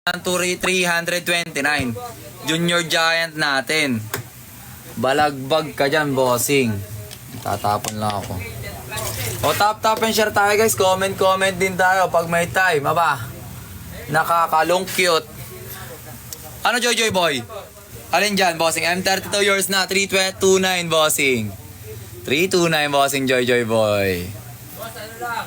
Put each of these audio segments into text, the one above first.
329. Junior Giant natin. Balagbag ka dyan, bossing. Tatapon lang ako. O, tap and share tayo, guys. Comment din tayo pag may time. Aba, nakakalong cute. Ano, Joy Boy? Alin dyan, bossing? I'm 32 years na. 329, bossing. 329, bossing Joy Boy. Boss, ano lang?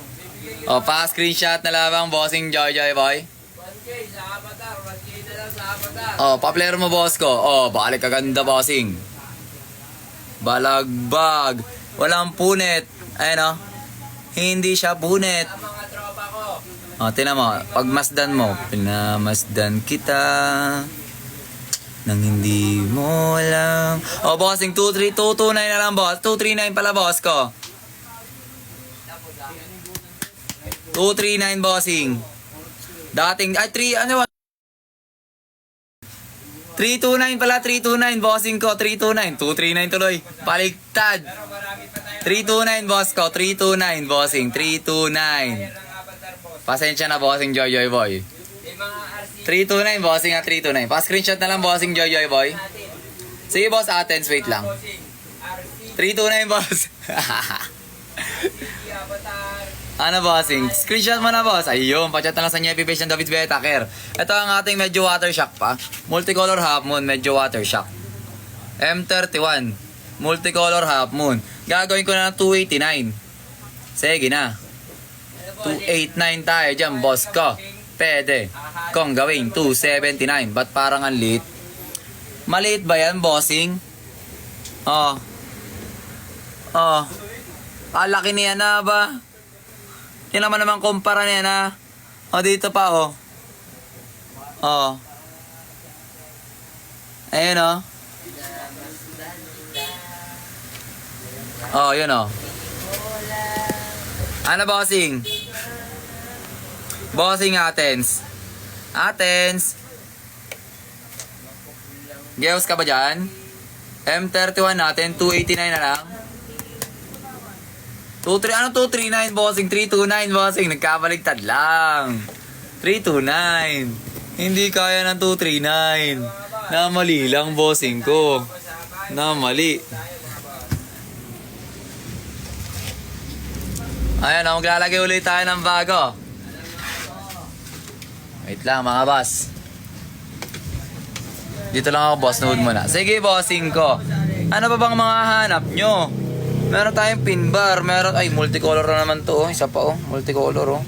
O, pa-screenshot na lamang, bossing Joy Boy. 1K sa avatar. 1K na lang sa avatar. O, pa-player mo, boss ko. O, balik kaganda, bossing. Balagbag. Walang punit. Ayun, o. Hindi siya punit. Sa mga tropa ko. O, tinan mo. Pagmasdan mo. Pinamasdan kita nang hindi mo lang. O, bossing. 229 na lang, boss. 239 pala, boss ko. 239, bossing. Dating, ay, 329 pala, 329, bossing ko, 329. 239 tuloy. Baliktad. 329, boss ko, 329, bossing, 329. Pasensya na, bossing Joy Boy. May mga RC 329, bossing at 329. Pa-screenshot na lang, bossing Joy Boy. natin. Sige, boss, Athens, wait lang. Bossing. RC. 329, boss. Avatar. Ano, bossing? Screenshot mo na, boss. Ayun, pa-chat na lang sa Nyepi page ng David's Beta Care. Ito ang ating medyo water shock pa. Multicolor half moon, medyo water shock. M31. Multicolor half moon. Gagawin ko na ng 289. Sige na. 289 tayo dyan, boss ko. Pwede. Kung gawin, 279. Ba't parang ang liit? Maliit ba yan, bossing? Oh. Oh. Laki niya na ba? Yan naman kumpara niya na. O, dito pa, o. O. Ayun, o. O, yun, o. Ano, bossing? Bossing Athens. Athens. Geos ka ba dyan? M31 natin, 289 na lang. 239, bossing? 329, bossing. Nagkabaligtad lang. 329. Hindi kaya ng 239. Namali lang, bossing ko. Namali. Ayan, maglalagay ulit tayo ng bago. Wait lang, mga boss. Dito lang ako, boss. Nood mo na. Sige, bossing ko. Ano pa bang mga hanap nyo? Meron tayong pin bar, meron, ay, multicolor na naman to, oh. Isa pa, oh, multicolor, oh.